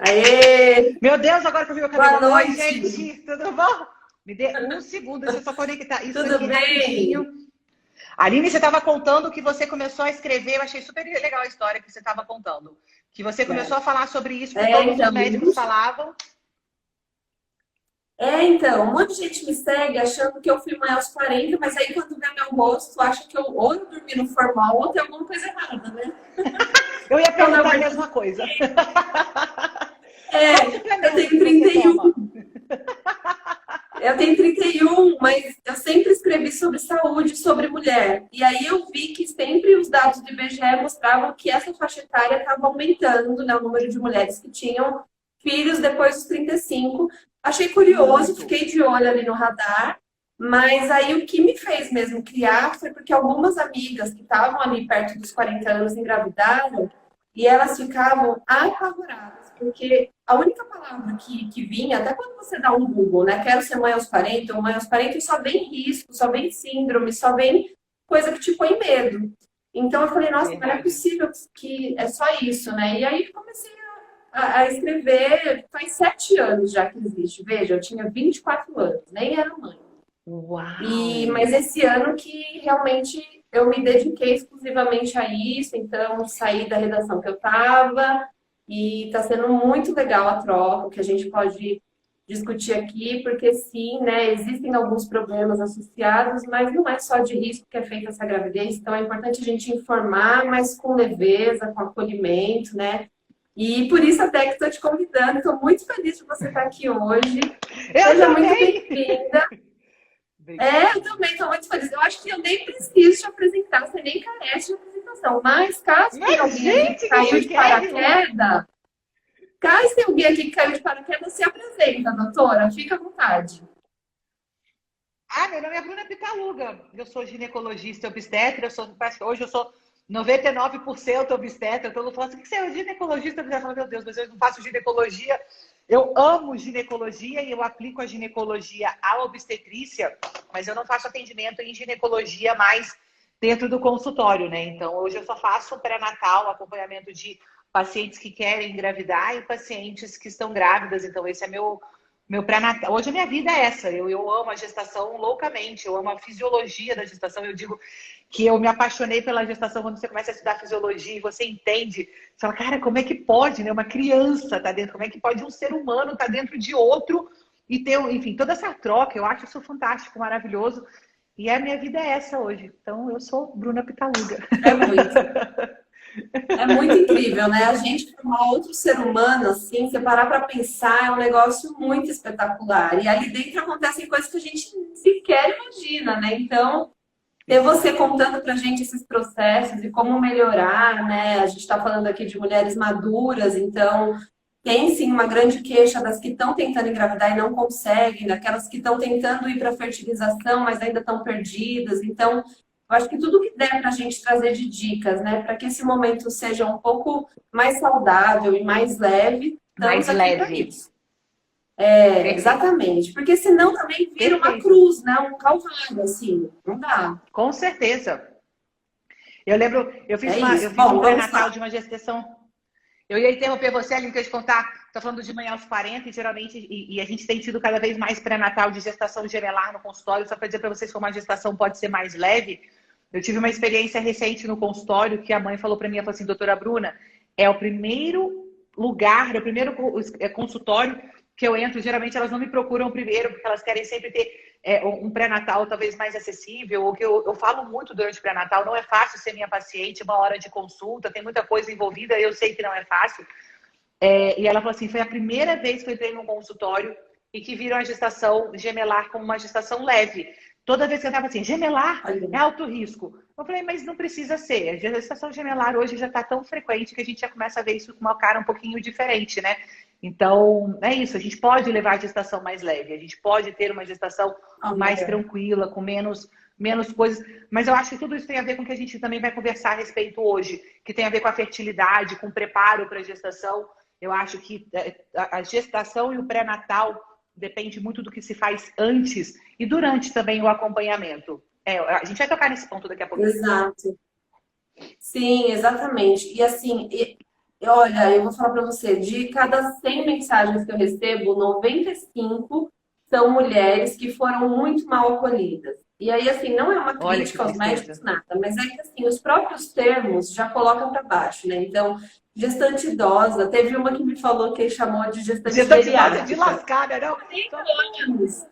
Aê! Meu Deus, agora que eu vi o Boa cabelo. Oi, noite! gente, tudo bom? Me dê um segundo, deixa eu só conectar isso Tudo aqui rapidinho. bem? Aline, você estava contando que você começou a escrever, eu achei super legal a história que você estava contando. Que você começou a falar sobre isso, que todos os Então, médicos falavam. um monte de gente me segue achando que eu fui mãe aos 40, mas aí quando vê meu rosto, acha que eu ou eu dormi no formal ou tem alguma coisa errada, né? Eu ia Então, na perguntar a verdade, mesma coisa. Qual eu suplemento tenho que você toma? 31. Eu tenho 31, mas eu sempre escrevi sobre saúde, sobre mulher. E aí eu vi que sempre os dados do IBGE mostravam que essa faixa etária estava aumentando, né, o número de mulheres que tinham filhos depois dos 35. Achei curioso, Muito. fiquei de olho ali no radar. Mas aí o que me fez mesmo criar foi porque algumas amigas que estavam ali perto dos 40 anos engravidaram e elas ficavam apavoradas, porque a única palavra que vinha, até quando você dá um Google, né? Quero ser mãe aos 40 ou mãe aos 40, só vem risco, só vem síndrome, só vem coisa que te põe medo. Então eu falei, nossa, mas não é Verdade. possível que é só isso, né? E aí comecei a escrever, faz 7 anos já que existe. Veja, eu tinha 24 anos, nem era mãe. Uau! Mas esse ano que realmente eu me dediquei exclusivamente a isso, então saí da redação que eu estava e está sendo muito legal a troca, o que a gente pode discutir aqui, porque sim, né, existem alguns problemas associados, mas não é só de risco que é feita essa gravidez, então é importante a gente informar, mas com leveza, com acolhimento, né? E por isso até que estou te convidando, estou muito feliz de você estar aqui hoje. Eu Seja muito também! bem-vinda. Obrigada. Eu também estou muito feliz. Eu acho que eu nem preciso te apresentar, você nem carece de apresentação. Mas caso tenha Mas, alguém aqui que gente, que caiu de chiquérrimo! paraquedas, caso tenha alguém aqui que caiu de paraquedas, se apresenta, doutora. Fica à vontade. Ah, meu nome é Bruna Pitaluga. Eu sou ginecologista obstetra. Hoje eu sou 99% obstetra. Todo mundo fala assim: o que você é ginecologista? Eu falo, meu Deus, mas eu não faço ginecologia. Eu amo ginecologia e eu aplico a ginecologia à obstetrícia, mas eu não faço atendimento em ginecologia mais dentro do consultório, né? Então, hoje eu só faço pré-natal, acompanhamento de pacientes que querem engravidar e pacientes que estão grávidas. Então, esse é meu pré-natal. Hoje a minha vida é essa. Eu amo a gestação loucamente. Eu amo a fisiologia da gestação. Eu digo que eu me apaixonei pela gestação quando você começa a estudar fisiologia e você entende. Você fala, cara, como é que pode, né? Uma criança tá dentro, como é que pode um ser humano estar dentro de outro e ter, enfim, toda essa troca. Eu acho isso fantástico, maravilhoso. E a minha vida é essa hoje. Então, eu sou Bruna Pitaluga. É muito. É muito incrível, né? A gente formar outro ser humano, assim, você parar para pensar, é um negócio muito espetacular. E ali dentro acontecem coisas que a gente sequer imagina, né? Então, ter você Exato. contando para a gente esses processos e como melhorar, né? A gente está falando aqui de mulheres maduras, então tem sim uma grande queixa das que estão tentando engravidar e não conseguem, daquelas que estão tentando ir para a fertilização, mas ainda estão perdidas. Então, eu acho que tudo que der para a gente trazer de dicas, né, para que esse momento seja um pouco mais saudável e mais leve, estamos Mais aqui para leve. isso. É, Perfeito. exatamente. Porque senão também vira uma Perfeito. cruz, né? Um calvário, assim. Não dá. Com certeza. Eu lembro, É eu isso. fiz um Bom, vamos pré-natal lá. de uma gestação. Eu ia interromper você, Aline, que eu ia te contar. Estou falando de manhã aos 40 e geralmente, e a gente tem tido cada vez mais pré-natal de gestação gemelar no consultório. Só para dizer para vocês como a gestação pode ser mais leve. Eu tive uma experiência recente no consultório que a mãe falou para mim, ela falou assim, doutora Bruna, é o primeiro lugar, é o primeiro consultório que eu entro. Geralmente elas não me procuram primeiro, porque elas querem sempre ter um pré-natal talvez mais acessível, ou que eu falo muito durante o pré-natal, não é fácil ser minha paciente, uma hora de consulta, tem muita coisa envolvida, eu sei que não é fácil. E ela falou assim, foi a primeira vez que eu entrei num consultório e que viram a gestação gemelar como uma gestação leve. Toda vez que eu estava assim, gemelar é Olha, alto risco. Eu falei, mas não precisa ser. A gestação gemelar hoje já está tão frequente que a gente já começa a ver isso com uma cara um pouquinho diferente, né? Então, é isso. A gente pode levar a gestação mais leve. A gente pode ter uma gestação mais olha. tranquila, com menos coisas. Mas eu acho que tudo isso tem a ver com o que a gente também vai conversar a respeito hoje, que tem a ver com a fertilidade, com o preparo para a gestação. Eu acho que a gestação e o pré-natal depende muito do que se faz antes e durante também o acompanhamento. A gente vai tocar nesse ponto daqui a pouquinho. Exato. Sim, exatamente. E assim, olha, eu vou falar para você, de cada 100 mensagens que eu recebo, 95 são mulheres que foram muito mal acolhidas. E aí, assim, não é uma Olha que crítica aos tristeza. médicos, nada, mas é que, assim, os próprios termos já colocam para baixo, né? Então, gestante idosa, teve uma que me falou que chamou de gestante Gestante idosa é de geriátrica. lascada, não? 40 Só anos,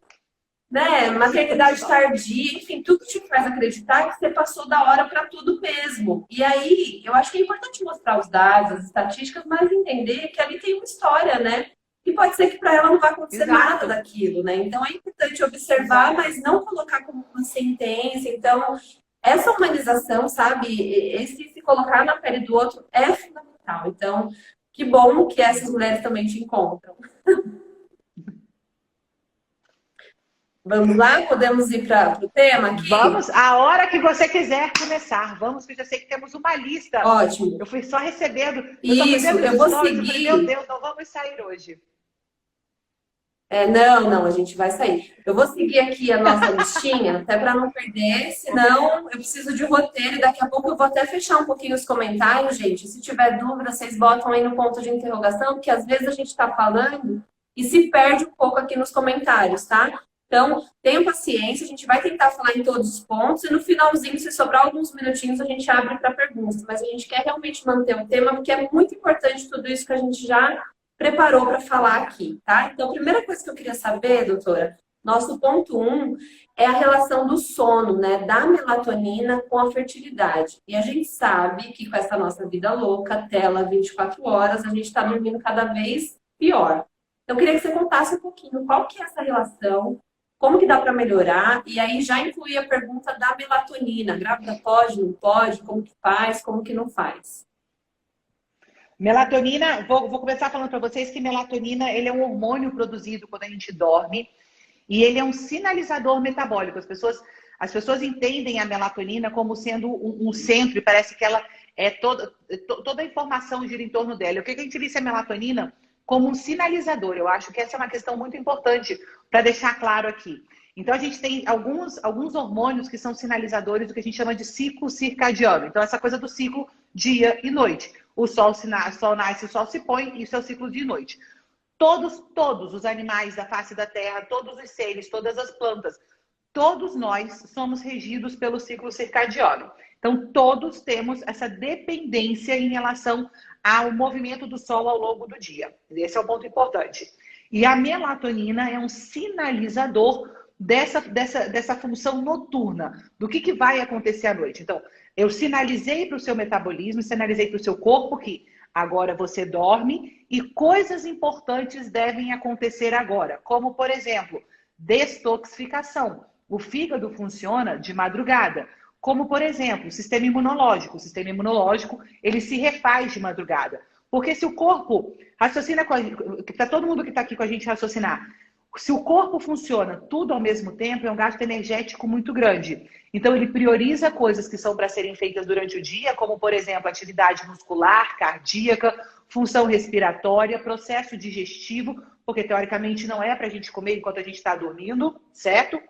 né? gestante Maternidade idosa. tardia, enfim, tudo te faz acreditar que você passou da hora para tudo mesmo. E aí, eu acho que é importante mostrar os dados, as estatísticas, mas entender que ali tem uma história, né? E pode ser que para ela não vai acontecer nada Exato, daquilo, né? Então é importante observar, exato. mas não colocar como uma sentença. Então, essa humanização, sabe? Esse se colocar na pele do outro é fundamental. Então, que bom que essas mulheres também te encontram. Vamos lá? Podemos ir para o tema aqui? Vamos, a hora que você quiser começar. Vamos, que eu já sei que temos uma lista. Ótimo. Eu fui só recebendo, eu só fui Isso, vendo os eu vou stories, eu falei, meu seguir. Deus, não vamos sair hoje. Não, a gente vai sair. Eu vou seguir aqui a nossa listinha, até para não perder, senão eu preciso de roteiro e daqui a pouco eu vou até fechar um pouquinho os comentários, gente. Se tiver dúvida, vocês botam aí no ponto de interrogação, porque às vezes a gente está falando e se perde um pouco aqui nos comentários, tá? Então, tenham paciência, a gente vai tentar falar em todos os pontos e no finalzinho, se sobrar alguns minutinhos, a gente abre para perguntas. Mas a gente quer realmente manter o tema, porque é muito importante tudo isso que a gente já preparou para falar aqui, tá? Então, a primeira coisa que eu queria saber, doutora, nosso ponto um é a relação do sono, né, da melatonina com a fertilidade. E a gente sabe que com essa nossa vida louca, tela 24 horas, a gente está dormindo cada vez pior. Então, eu queria que você contasse um pouquinho qual que é essa relação, como que dá para melhorar, e aí já incluir a pergunta da melatonina. Grávida pode, não pode, como que faz, como que não faz? Melatonina, vou começar falando para vocês que melatonina ele é um hormônio produzido quando a gente dorme e ele é um sinalizador metabólico. As pessoas entendem a melatonina como sendo um centro e parece que ela é toda a informação gira em torno dela. O que a gente vê a melatonina como um sinalizador? Eu acho que essa é uma questão muito importante para deixar claro aqui. Então, a gente tem alguns hormônios que são sinalizadores do que a gente chama de ciclo circadiano. Então, essa coisa do ciclo dia e noite. O sol nasce, o sol se põe, isso é o ciclo de noite. Todos os animais da face da Terra, todos os seres, todas as plantas, todos nós somos regidos pelo ciclo circadiano. Então, todos temos essa dependência em relação ao movimento do sol ao longo do dia. Esse é o ponto importante. E a melatonina é um sinalizador dessa função noturna, do que vai acontecer à noite. Então, eu sinalizei para o seu metabolismo, sinalizei para o seu corpo que agora você dorme e coisas importantes devem acontecer agora, como, por exemplo, detoxificação. O fígado funciona de madrugada, como, por exemplo, o sistema imunológico. O sistema imunológico, ele se refaz de madrugada. Porque se o corpo raciocina com a gente, para todo mundo que está aqui com a gente raciocinar, se o corpo funciona tudo ao mesmo tempo, é um gasto energético muito grande. Então, ele prioriza coisas que são para serem feitas durante o dia, como, por exemplo, atividade muscular, cardíaca, função respiratória, processo digestivo, porque, teoricamente, não é para a gente comer enquanto a gente está dormindo, certo?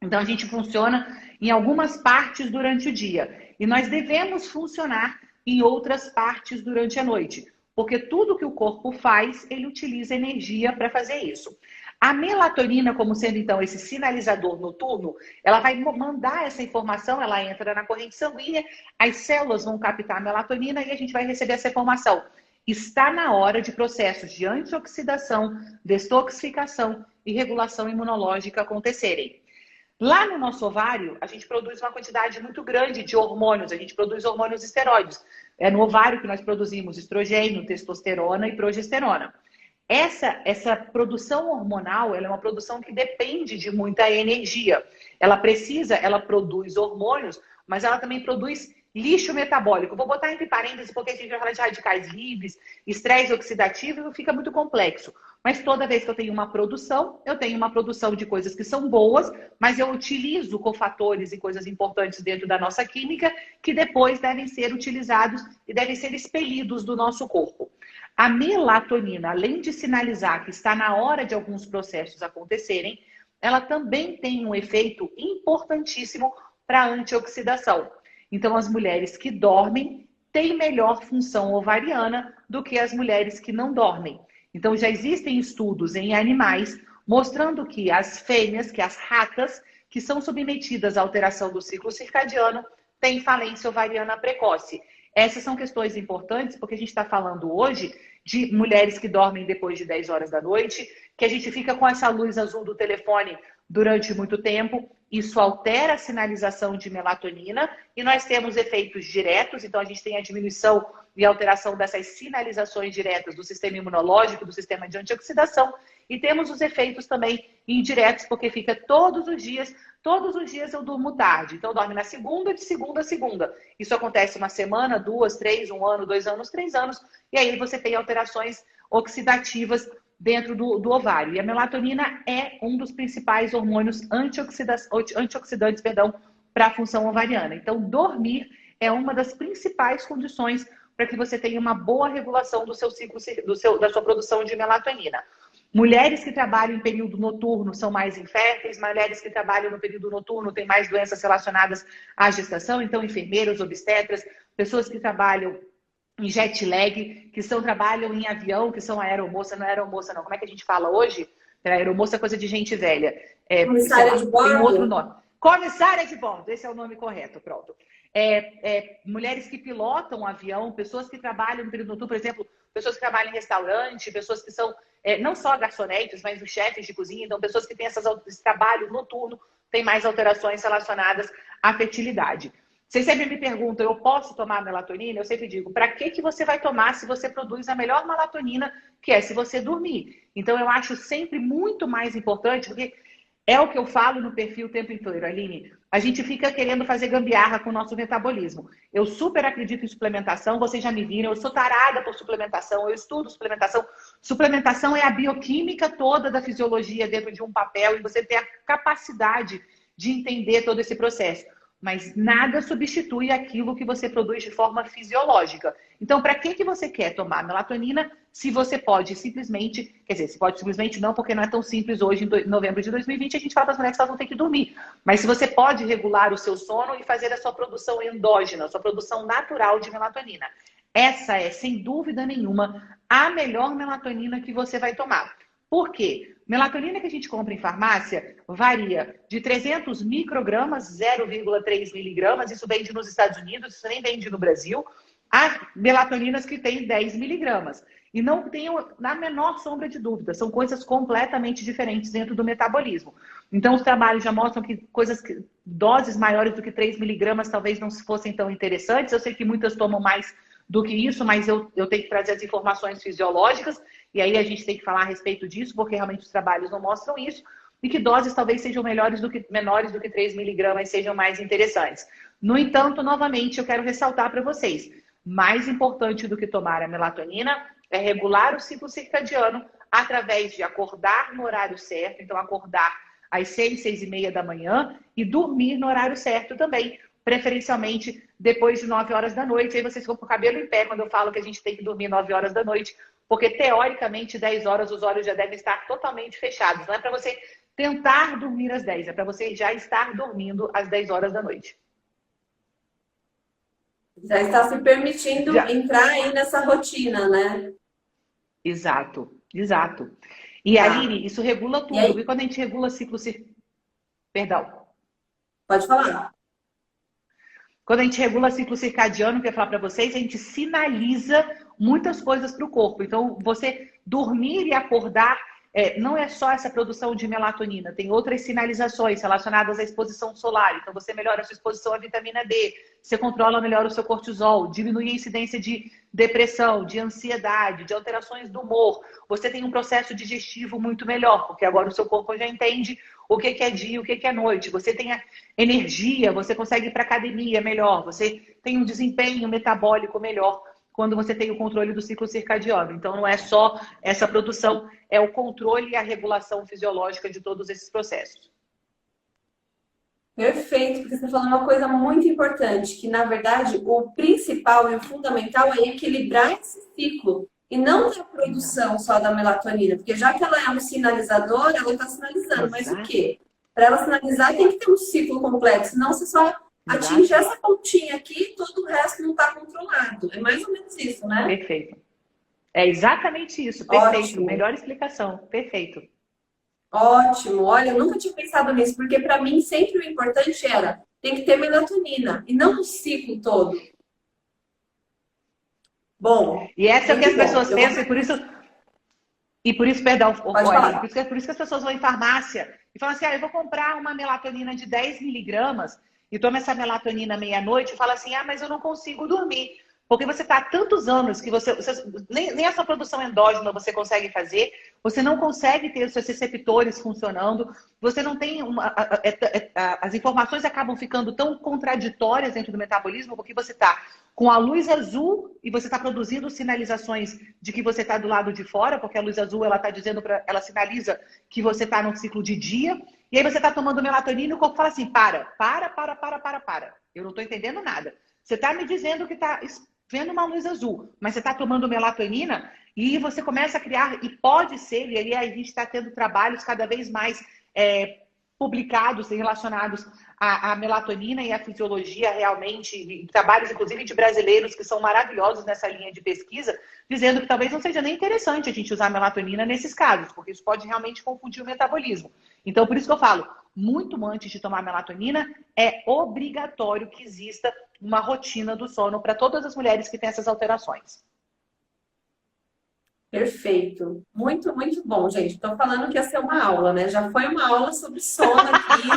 Então, a gente funciona em algumas partes durante o dia. E nós devemos funcionar em outras partes durante a noite. Porque tudo que o corpo faz, ele utiliza energia para fazer isso. A melatonina, como sendo então esse sinalizador noturno, ela vai mandar essa informação, ela entra na corrente sanguínea, as células vão captar a melatonina e a gente vai receber essa informação. Está na hora de processos de antioxidação, detoxificação e regulação imunológica acontecerem. Lá no nosso ovário, a gente produz uma quantidade muito grande de hormônios, a gente produz hormônios esteroides. É no ovário que nós produzimos estrogênio, testosterona e progesterona. Essa produção hormonal, ela é uma produção que depende de muita energia. Ela produz hormônios, mas ela também produz lixo metabólico. Vou botar entre parênteses, porque a gente vai falar de radicais livres, estresse oxidativo, e fica muito complexo. Mas toda vez que eu tenho uma produção de coisas que são boas, mas eu utilizo cofatores e coisas importantes dentro da nossa química, que depois devem ser utilizados e devem ser expelidos do nosso corpo. A melatonina, além de sinalizar que está na hora de alguns processos acontecerem, ela também tem um efeito importantíssimo para a antioxidação. Então, as mulheres que dormem têm melhor função ovariana do que as mulheres que não dormem. Então, já existem estudos em animais mostrando que as fêmeas, que as ratas, que são submetidas à alteração do ciclo circadiano, têm falência ovariana precoce. Essas são questões importantes porque a gente está falando hoje de mulheres que dormem depois de 10 horas da noite, que a gente fica com essa luz azul do telefone durante muito tempo. Isso altera a sinalização de melatonina e nós temos efeitos diretos, então a gente tem a diminuição e alteração dessas sinalizações diretas do sistema imunológico, do sistema de antioxidação, e temos os efeitos também indiretos, porque fica todos os dias eu durmo tarde. Então dorme na segunda, de segunda a segunda. Isso acontece uma semana, 2, 3, 1 ano, 2 anos, 3 anos, e aí você tem alterações oxidativas dentro do ovário. E a melatonina é um dos principais hormônios antioxidantes, para a função ovariana. Então, dormir é uma das principais condições para que você tenha uma boa regulação do seu ciclo, da sua produção de melatonina. Mulheres que trabalham em período noturno são mais inférteis, mulheres que trabalham no período noturno têm mais doenças relacionadas à gestação, então enfermeiros, obstetras, pessoas que trabalham em jet lag, que trabalham em avião, que são aeromoça, não é aeromoça não, como é que a gente fala hoje? Aeromoça é coisa de gente velha. Comissária de bordo? Tem um outro nome. Comissária de bordo, esse é o nome correto, pronto. Mulheres que pilotam avião, pessoas que trabalham no período noturno, por exemplo, pessoas que trabalham em restaurante, pessoas que são não só garçonetes, mas os chefes de cozinha, então pessoas que têm esse trabalho noturno têm mais alterações relacionadas à fertilidade. Vocês sempre me perguntam, eu posso tomar melatonina? Eu sempre digo, para que você vai tomar se você produz a melhor melatonina, que é se você dormir? Então eu acho sempre muito mais importante, porque é o que eu falo no perfil o tempo inteiro, Aline. A gente fica querendo fazer gambiarra com o nosso metabolismo. Eu super acredito em suplementação, vocês já me viram, eu sou tarada por suplementação, eu estudo suplementação. Suplementação é a bioquímica toda da fisiologia dentro de um papel e você tem a capacidade de entender todo esse processo. Mas nada substitui aquilo que você produz de forma fisiológica. Então, para que você quer tomar melatonina se você pode simplesmente... Quer dizer, se pode simplesmente não, porque não é tão simples hoje, em novembro de 2020, a gente fala para as mulheres que elas vão ter que dormir. Mas se você pode regular o seu sono e fazer a sua produção endógena, a sua produção natural de melatonina. Essa é, sem dúvida nenhuma, a melhor melatonina que você vai tomar. Por quê? Melatonina que a gente compra em farmácia varia de 300 microgramas, 0,3 miligramas, isso vende nos Estados Unidos, isso nem vende no Brasil, a melatoninas que tem 10 miligramas. E não tenho na menor sombra de dúvida, são coisas completamente diferentes dentro do metabolismo. Então, os trabalhos já mostram que doses maiores do que 3 miligramas talvez não fossem tão interessantes. Eu sei que muitas tomam mais do que isso, mas eu tenho que trazer as informações fisiológicas, e aí a gente tem que falar a respeito disso, porque realmente os trabalhos não mostram isso, e que doses talvez sejam menores do que 3 miligramas sejam mais interessantes. No entanto, novamente, eu quero ressaltar para vocês, mais importante do que tomar a melatonina é regular o ciclo circadiano através de acordar no horário certo, então acordar às 6, 6:30 da manhã e dormir no horário certo também, preferencialmente depois de 9 horas da noite. Aí vocês ficam com o cabelo em pé quando eu falo que a gente tem que dormir 9 horas da noite, porque teoricamente 10 horas os olhos já devem estar totalmente fechados. Não é para você tentar dormir às 10, é para você já estar dormindo às 10 horas da noite. Já está se permitindo entrar aí nessa rotina, né? Exato, exato. E Aline, isso regula tudo. E quando a gente regula ciclo circadiano... Perdão. Pode falar. Quando a gente regula ciclo circadiano, que eu ia falar para vocês, a gente sinaliza muitas coisas para o corpo. Então, você dormir e acordar não é só essa produção de melatonina, tem outras sinalizações relacionadas à exposição solar. Então, você melhora a sua exposição à vitamina D, você controla melhor o seu cortisol, diminui a incidência de depressão, de ansiedade, de alterações do humor. Você tem um processo digestivo muito melhor, porque agora o seu corpo já entende o que é dia e o que é noite. Você tem a energia, você consegue ir para a academia melhor, você tem um desempenho metabólico melhor quando você tem o controle do ciclo circadiano. Então, não é só essa produção, é o controle e a regulação fisiológica de todos esses processos. Perfeito, porque você está falando uma coisa muito importante, que na verdade o principal e o fundamental é equilibrar esse ciclo e não a produção só da melatonina, porque já que ela é um sinalizador, ela está sinalizando, mas o quê? Para ela sinalizar tem que ter um ciclo completo, senão você só atinge Exato. essa pontinha aqui, todo o resto não está controlado. É mais ou menos isso, né? Perfeito. É exatamente isso. Perfeito. Ótimo, Melhor explicação. Perfeito. ótimo. Olha, eu nunca tinha pensado nisso, porque para mim sempre o importante era tem que ter melatonina e não o ciclo todo. Bom, E essa é o que muito as bom. pessoas Eu vou. pensam, e por isso, perdão, Pode Aline, falar. por isso que as pessoas vão em farmácia e falam assim, eu vou comprar uma melatonina de 10 miligramas e toma essa melatonina meia-noite e fala assim, mas eu não consigo dormir. Porque você está há tantos anos que nem a sua produção endógena você consegue fazer, você não consegue ter os seus receptores funcionando, você não tem as informações acabam ficando tão contraditórias dentro do metabolismo, porque você está com a luz azul e você está produzindo sinalizações de que você está do lado de fora, porque a luz azul ela está dizendo ela sinaliza que você está no ciclo de dia, e aí você está tomando melatonina e o corpo fala assim, para. Eu não estou entendendo nada. Você está me dizendo que está vendo uma luz azul, mas você está tomando melatonina e você começa a criar, e pode ser, e aí a gente está tendo trabalhos cada vez mais publicados e relacionados à melatonina e à fisiologia realmente, trabalhos inclusive de brasileiros que são maravilhosos nessa linha de pesquisa, dizendo que talvez não seja nem interessante a gente usar a melatonina nesses casos, porque isso pode realmente confundir o metabolismo. Então, por isso que eu falo, muito antes de tomar melatonina, é obrigatório que exista uma rotina do sono para todas as mulheres que têm essas alterações. Perfeito. Muito, muito bom, gente. Estou falando que ia ser uma aula, né? Já foi uma aula sobre sono aqui, né,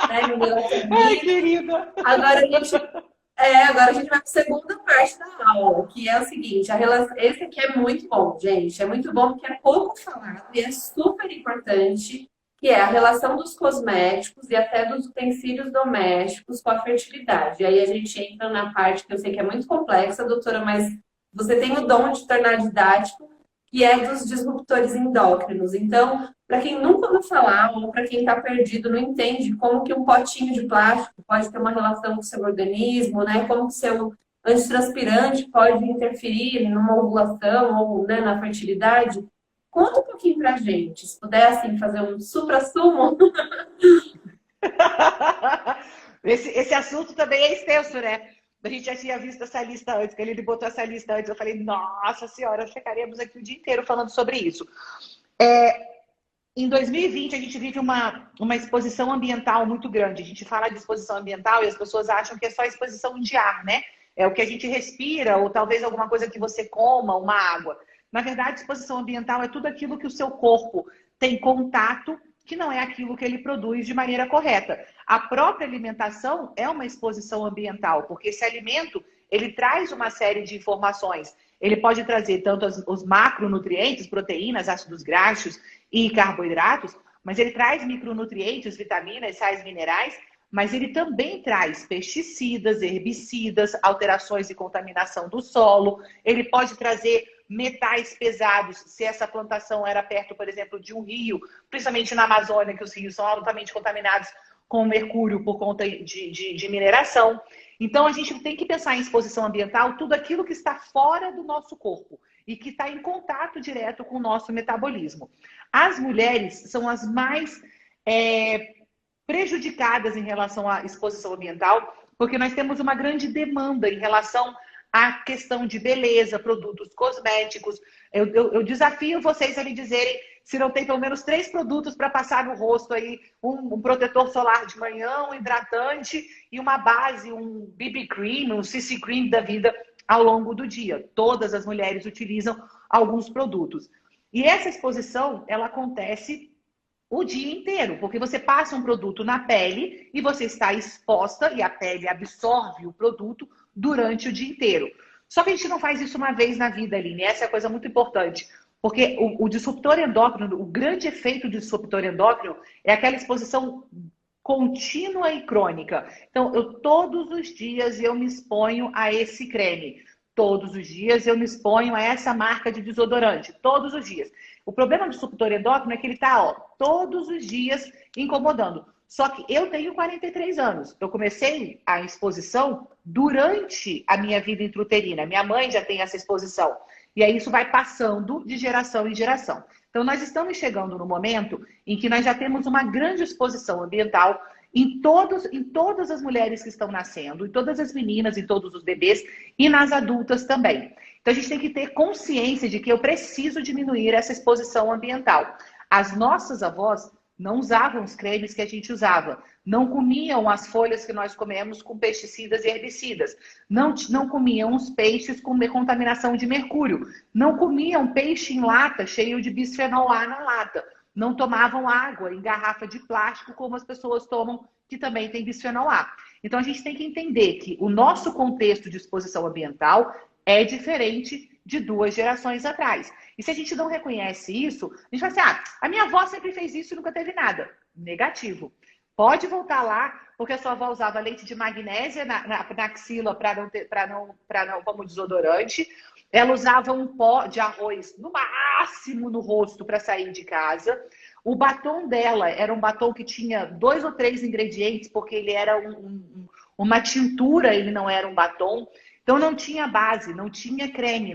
Ai, melatonina. querida! Agora a gente, agora a gente vai para a segunda parte da aula, que é o seguinte, esse aqui é muito bom, gente. É muito bom porque é pouco falado e é super importante, que é a relação dos cosméticos e até dos utensílios domésticos com a fertilidade. E aí a gente entra na parte que eu sei que é muito complexa, doutora, mas você tem o dom de tornar didático, que é dos disruptores endócrinos. Então, para quem nunca ouviu falar ou para quem está perdido, não entende como que um potinho de plástico pode ter uma relação com o seu organismo, né? Como que o seu antitranspirante pode interferir numa ovulação ou, né, na fertilidade. Conta um pouquinho para a gente, se puder assim, fazer um supra-sumo. Esse assunto também é extenso, né? A gente já tinha visto essa lista antes, que ele botou essa lista antes. Eu falei, nossa senhora, ficaríamos aqui o dia inteiro falando sobre isso. Em 2020, a gente vive uma exposição ambiental muito grande. A gente fala de exposição ambiental e as pessoas acham que é só exposição de ar, né? É o que a gente respira, ou talvez alguma coisa que você coma, uma água. Na verdade, exposição ambiental é tudo aquilo que o seu corpo tem contato, que não é aquilo que ele produz de maneira correta. A própria alimentação é uma exposição ambiental, porque esse alimento, ele traz uma série de informações. Ele pode trazer tanto os macronutrientes, proteínas, ácidos graxos e carboidratos, mas ele traz micronutrientes, vitaminas, sais minerais, mas ele também traz pesticidas, herbicidas, alterações e contaminação do solo. Ele pode trazer metais pesados, se essa plantação era perto, por exemplo, de um rio, principalmente na Amazônia, que os rios são altamente contaminados com mercúrio por conta de mineração. Então, a gente tem que pensar em exposição ambiental, tudo aquilo que está fora do nosso corpo e que está em contato direto com o nosso metabolismo. As mulheres são as mais prejudicadas em relação à exposição ambiental, porque nós temos uma grande demanda em relação à questão de beleza, produtos cosméticos. Eu desafio vocês a me dizerem se não tem pelo menos 3 produtos para passar no rosto aí, um protetor solar de manhã, um hidratante e uma base, um BB cream, um CC cream da vida ao longo do dia. Todas as mulheres utilizam alguns produtos. E essa exposição, ela acontece o dia inteiro, porque você passa um produto na pele e você está exposta e a pele absorve o produto durante o dia inteiro. Só que a gente não faz isso uma vez na vida, Aline. Essa é a coisa muito importante. Porque o disruptor endócrino, o grande efeito do disruptor endócrino é aquela exposição contínua e crônica. Então, todos os dias eu me exponho a esse creme. Todos os dias eu me exponho a essa marca de desodorante. Todos os dias. O problema do disruptor endócrino é que ele está todos os dias incomodando. Só que eu tenho 43 anos. Eu comecei a exposição durante a minha vida intrauterina. Minha mãe já tem essa exposição. E aí isso vai passando de geração em geração. Então, nós estamos chegando no momento em que nós já temos uma grande exposição ambiental em todas as mulheres que estão nascendo, em todas as meninas, em todos os bebês e nas adultas também. Então a gente tem que ter consciência de que eu preciso diminuir essa exposição ambiental. As nossas avós não usavam os cremes que a gente usava, não comiam as folhas que nós comemos com pesticidas e herbicidas, não comiam os peixes com contaminação de mercúrio, não comiam peixe em lata cheio de bisfenol A na lata, não tomavam água em garrafa de plástico como as pessoas tomam, que também tem bisfenol A. Então a gente tem que entender que o nosso contexto de exposição ambiental é diferente de 2 gerações atrás. E se a gente não reconhece isso, a gente vai assim, a minha avó sempre fez isso e nunca teve nada. Negativo. Pode voltar lá, porque a sua avó usava leite de magnésia na axila para não como desodorante. Ela usava um pó de arroz, no máximo, no rosto para sair de casa. O batom dela era um batom que tinha 2 ou 3 ingredientes, porque ele era uma tintura, ele não era um batom. Então não tinha base, não tinha creme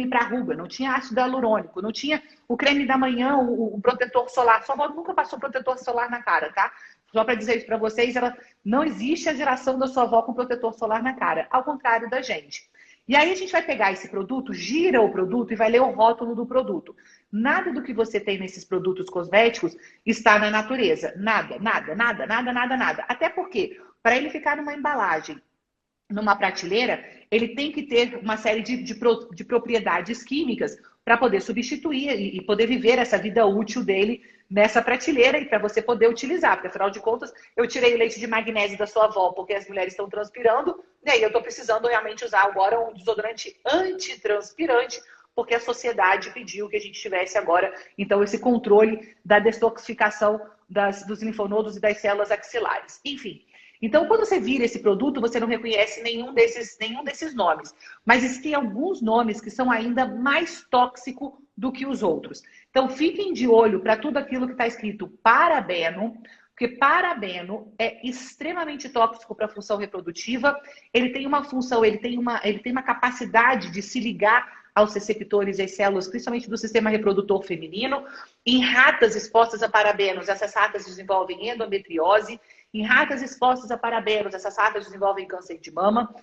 para ruga, não tinha ácido hialurônico, não tinha o creme da manhã, o protetor solar. Sua avó nunca passou protetor solar na cara, tá? Só para dizer isso para vocês, não existe a geração da sua avó com protetor solar na cara, ao contrário da gente. E aí a gente vai pegar esse produto, gira o produto e vai ler o rótulo do produto. Nada do que você tem nesses produtos cosméticos está na natureza. Nada, nada, nada, nada, nada, nada. Até porque, para ele ficar numa embalagem, numa prateleira, ele tem que ter uma série de propriedades químicas para poder substituir e poder viver essa vida útil dele nessa prateleira e para você poder utilizar. Porque, afinal de contas, eu tirei o leite de magnésio da sua avó porque as mulheres estão transpirando, e aí eu estou precisando realmente usar agora um desodorante antitranspirante, porque a sociedade pediu que a gente tivesse agora, então, esse controle da detoxificação dos linfonodos e das células axilares. Enfim. Então, quando você vira esse produto, você não reconhece nenhum desses nomes. Mas existem alguns nomes que são ainda mais tóxicos do que os outros. Então, fiquem de olho para tudo aquilo que está escrito parabeno, porque parabeno é extremamente tóxico para a função reprodutiva. Ele tem uma função, ele tem uma capacidade de se ligar aos receptores e às células, principalmente do sistema reprodutor feminino. Em ratas expostas a parabenos, essas ratas desenvolvem endometriose. Em ratas expostas a parabenos, essas ratas desenvolvem câncer de mama.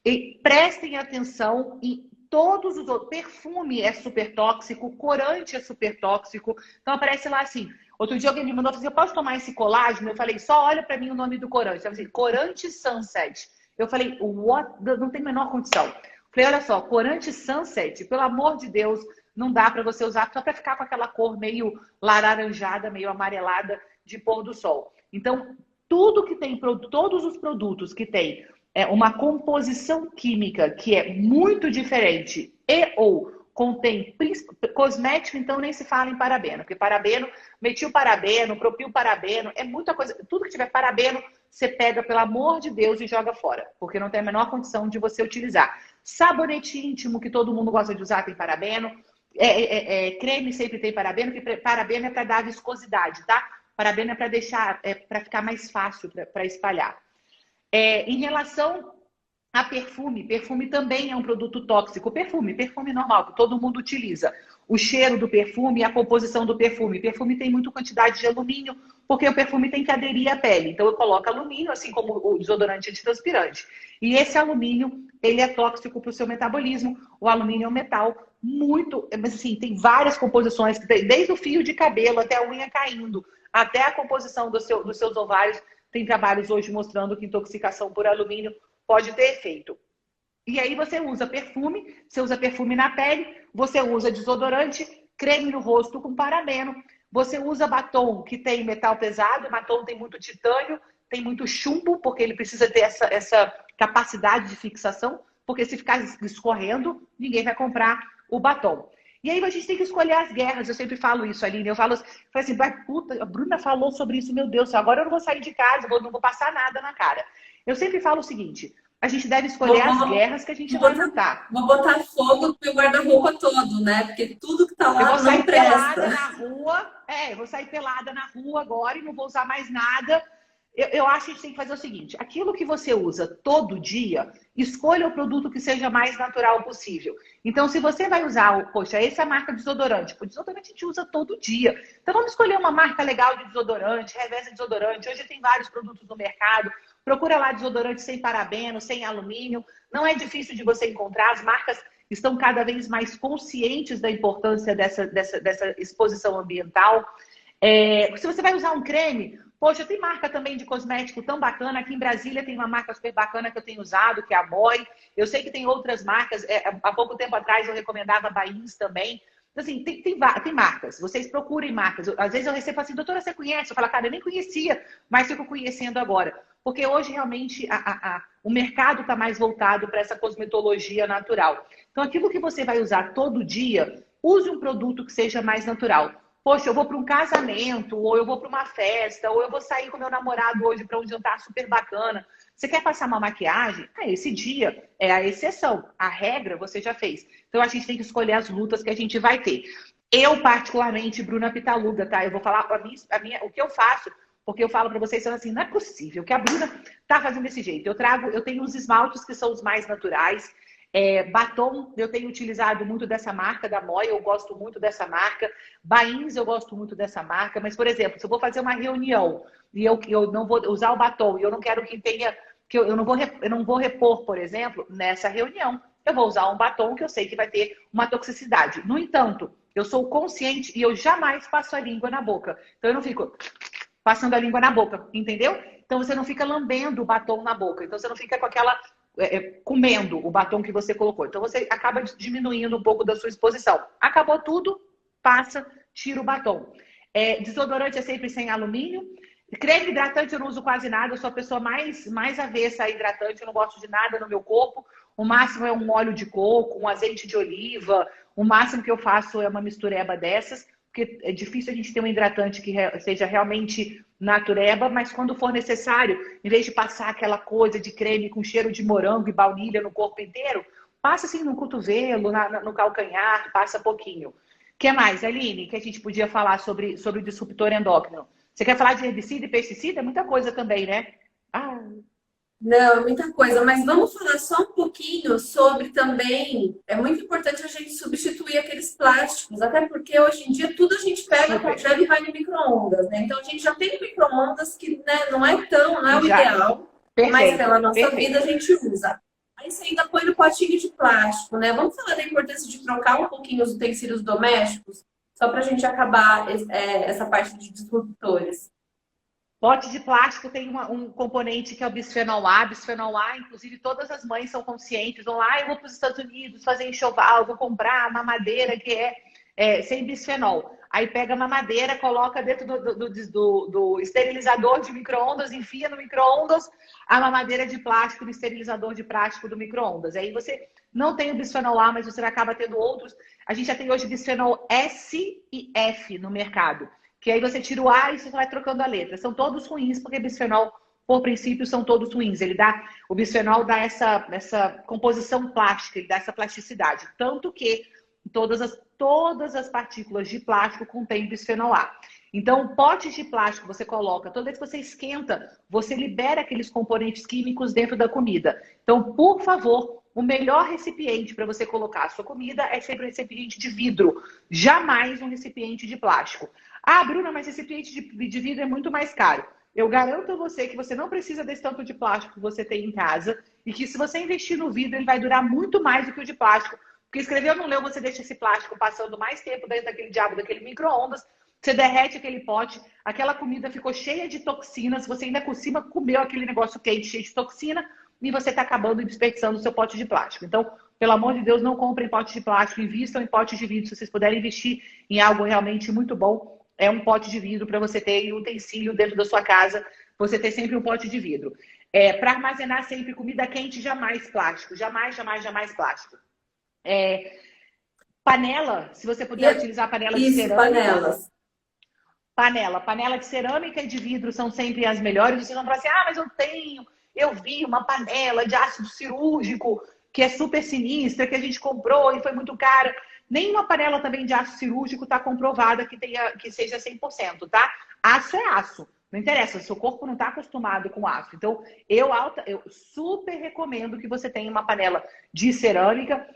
E prestem atenção em todos os outros. Perfume é super tóxico, corante é super tóxico. Então aparece lá assim. Outro dia alguém me mandou assim, eu posso tomar esse colágeno? Eu falei, só olha para mim o nome do corante. Eu falei, corante Sunset. Eu falei, what? Não tem a menor condição. Eu falei, olha só, corante Sunset, pelo amor de Deus, não dá para você usar só para ficar com aquela cor meio laranjada, meio amarelada de pôr do sol. Então, todos os produtos que têm uma composição química que é muito diferente ou contém cosmético, então nem se fala em parabeno, porque parabeno, metilparabeno, propilparabeno, é muita coisa. Tudo que tiver parabeno, você pega, pelo amor de Deus, e joga fora, porque não tem a menor condição de você utilizar. Sabonete íntimo, que todo mundo gosta de usar, tem parabeno. Creme sempre tem parabeno, porque parabeno é para dar viscosidade, tá? Parabeno é para deixar, para ficar mais fácil para espalhar. Em relação a perfume também é um produto tóxico. Perfume normal, que todo mundo utiliza. O cheiro do perfume e a composição do perfume. Perfume tem muita quantidade de alumínio, porque o perfume tem que aderir à pele. Então eu coloco alumínio, assim como o desodorante antitranspirante. E esse alumínio, ele é tóxico para o seu metabolismo. O alumínio é um metal muito... Mas assim, tem várias composições, desde o fio de cabelo até a unha caindo, até a composição dos seus ovários. Tem trabalhos hoje mostrando que intoxicação por alumínio pode ter efeito. E aí você usa perfume na pele, você usa desodorante, creme no rosto com parabeno, você usa batom que tem metal pesado, batom tem muito titânio, tem muito chumbo, porque ele precisa ter essa capacidade de fixação, porque se ficar escorrendo, ninguém vai comprar o batom. E aí a gente tem que escolher as guerras. Eu sempre falo isso, Aline. Eu falo assim, puta, a Bruna falou sobre isso, meu Deus, agora eu não vou sair de casa, não vou passar nada na cara. Eu sempre falo o seguinte, a gente deve escolher as guerras que a gente vai lutar. Vou botar fogo no meu guarda-roupa todo, né? Porque tudo que tá lá não presta. Eu vou sair pelada na rua agora e não vou usar mais nada. Eu acho que a gente tem que fazer o seguinte: aquilo que você usa todo dia, escolha o produto que seja mais natural possível. Então, se você vai usar, poxa, essa é a marca de desodorante. O desodorante a gente usa todo dia. Então, vamos escolher uma marca legal de desodorante, reveza desodorante. Hoje tem vários produtos no mercado. Procura lá desodorante sem parabeno, sem alumínio. Não é difícil de você encontrar. As marcas estão cada vez mais conscientes da importância dessa exposição ambiental. Se você vai usar um creme, poxa, tem marca também de cosmético tão bacana. Aqui em Brasília tem uma marca super bacana que eu tenho usado, que é a Moi. Eu sei que tem outras marcas. Há pouco tempo atrás eu recomendava a Bains também. Então, assim, tem marcas. Vocês procurem marcas. Às vezes eu recebo assim, doutora, você conhece? Eu falo, cara, eu nem conhecia, mas fico conhecendo agora. Porque hoje realmente o mercado está mais voltado para essa cosmetologia natural. Então, aquilo que você vai usar todo dia, use um produto que seja mais natural. Poxa, eu vou para um casamento, ou eu vou para uma festa, ou eu vou sair com meu namorado hoje para um jantar super bacana. Você quer passar uma maquiagem? Esse dia é a exceção. A regra você já fez. Então a gente tem que escolher as lutas que a gente vai ter. Eu, particularmente, Bruna Pitaluga, tá? Eu vou falar o que eu faço, porque eu falo para vocês assim, não é possível que a Bruna tá fazendo desse jeito. Eu tenho os esmaltes que são os mais naturais. Batom, eu tenho utilizado muito dessa marca, da Moi, eu gosto muito dessa marca. Bains, eu gosto muito dessa marca. Mas, por exemplo, se eu vou fazer uma reunião e eu não vou usar o batom e eu não quero que tenha, eu não vou repor, por exemplo, nessa reunião, eu vou usar um batom que eu sei que vai ter uma toxicidade. No entanto, eu sou consciente e eu jamais passo a língua na boca. Então, eu não fico passando a língua na boca, entendeu? Então, você não fica lambendo o batom na boca. Então, você não fica com aquela comendo o batom que você colocou. Então, você acaba diminuindo um pouco da sua exposição. Acabou tudo, passa, tira o batom. Desodorante é sempre sem alumínio. Creme hidratante eu não uso quase nada. Eu sou a pessoa mais avessa a hidratante. Eu não gosto de nada no meu corpo. O máximo é um óleo de coco, um azeite de oliva. O máximo que eu faço é uma mistureba dessas. Porque é difícil a gente ter um hidratante que seja realmente natureba, mas quando for necessário, em vez de passar aquela coisa de creme com cheiro de morango e baunilha no corpo inteiro, passa assim no cotovelo, no calcanhar, passa pouquinho. O que mais, Aline, que a gente podia falar sobre o disruptor endócrino? Você quer falar de herbicida e pesticida? É muita coisa também, né? Ah, Não, é muita coisa, mas vamos falar só um pouquinho sobre também. É muito importante a gente substituir aqueles plásticos, até porque hoje em dia tudo a gente pega, super. congela e vai no micro-ondas, né? Então a gente já tem micro-ondas que, né, não é o Já. ideal, mas Perfeito, pela nossa perfeito. vida a gente usa. Aí você ainda põe no potinho de plástico, né? Vamos falar da importância de trocar um pouquinho os utensílios domésticos, só para a gente acabar essa parte de disruptores. Pote de plástico tem um componente que é o bisfenol A. Bisfenol A, inclusive, todas as mães são conscientes. Vão lá, eu vou para os Estados Unidos fazer enxoval, vou comprar uma mamadeira que é sem bisfenol. Aí pega a mamadeira, coloca dentro do esterilizador de micro-ondas, enfia no micro-ondas a mamadeira de plástico do esterilizador de plástico do micro-ondas. Aí você não tem o bisfenol A, mas você acaba tendo outros. A gente já tem hoje bisfenol S e F no mercado. Que aí você tira o A e você vai trocando a letra. São todos ruins, porque bisfenol, por princípio, são todos ruins. O bisfenol dá essa composição plástica, ele dá essa plasticidade. Tanto que todas as partículas de plástico contêm bisfenol A. Então, potes de plástico você coloca, toda vez que você esquenta, você libera aqueles componentes químicos dentro da comida. Então, por favor, o melhor recipiente para você colocar a sua comida é sempre um recipiente de vidro, jamais um recipiente de plástico. Ah, Bruna, mas recipiente de vidro é muito mais caro. Eu garanto a você que você não precisa desse tanto de plástico que você tem em casa e que se você investir no vidro, ele vai durar muito mais do que o de plástico. Porque escreveu não leu, você deixa esse plástico passando mais tempo dentro daquele diabo, daquele micro-ondas, você derrete aquele pote, aquela comida ficou cheia de toxinas, você ainda por cima comeu aquele negócio quente cheio de toxina e você está acabando e desperdiçando o seu pote de plástico. Então, pelo amor de Deus, não comprem pote de plástico, invistam em pote de vidro. Se vocês puderem investir em algo realmente muito bom, é um pote de vidro para você ter um utensílio dentro da sua casa, você ter sempre um pote de vidro. Para armazenar sempre comida quente, jamais plástico. Jamais, jamais, jamais plástico. Panela, se você puder utilizar panela de cerâmica. Panelas. Panela de cerâmica e de vidro são sempre as melhores. Vocês vão falar assim, mas eu vi uma panela de ácido cirúrgico que é super sinistra, que a gente comprou e foi muito cara. Nenhuma panela também de aço cirúrgico está comprovada que seja 100%, tá? Aço é aço. Não interessa, seu corpo não está acostumado com aço. Então, eu super recomendo que você tenha uma panela de cerâmica.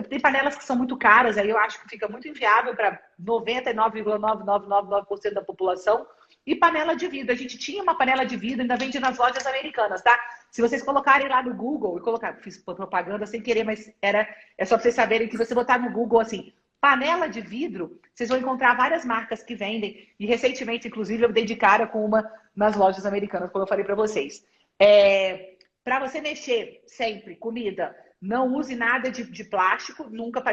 Tem panelas que são muito caras, aí eu acho que fica muito inviável para 99,9999% da população. E panela de vidro. A gente tinha uma panela de vidro, ainda vende nas lojas americanas, tá? Se vocês colocarem lá no Google, e colocar, fiz propaganda sem querer, mas é só para vocês saberem que você botar no Google assim, panela de vidro, vocês vão encontrar várias marcas que vendem. E recentemente, inclusive, eu dei de cara com uma nas lojas americanas, como eu falei para vocês. Para você mexer sempre comida, não use nada de plástico, nunca.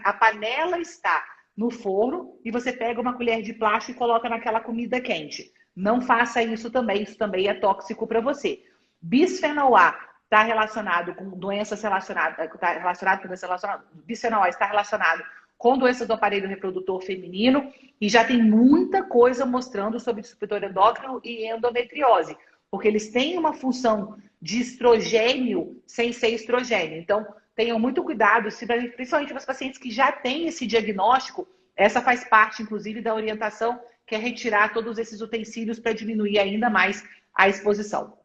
A panela está no forno e você pega uma colher de plástico e coloca naquela comida quente. Não faça isso também é tóxico para você. Bisfenol A está relacionado com doenças relacionadas, Bisfenol A está relacionado com doenças do aparelho reprodutor feminino e já tem muita coisa mostrando sobre disruptor endócrino e endometriose, porque eles têm uma função de estrogênio sem ser estrogênio. Então, tenham muito cuidado, principalmente para os pacientes que já têm esse diagnóstico, essa faz parte, inclusive, da orientação, que é retirar todos esses utensílios para diminuir ainda mais a exposição.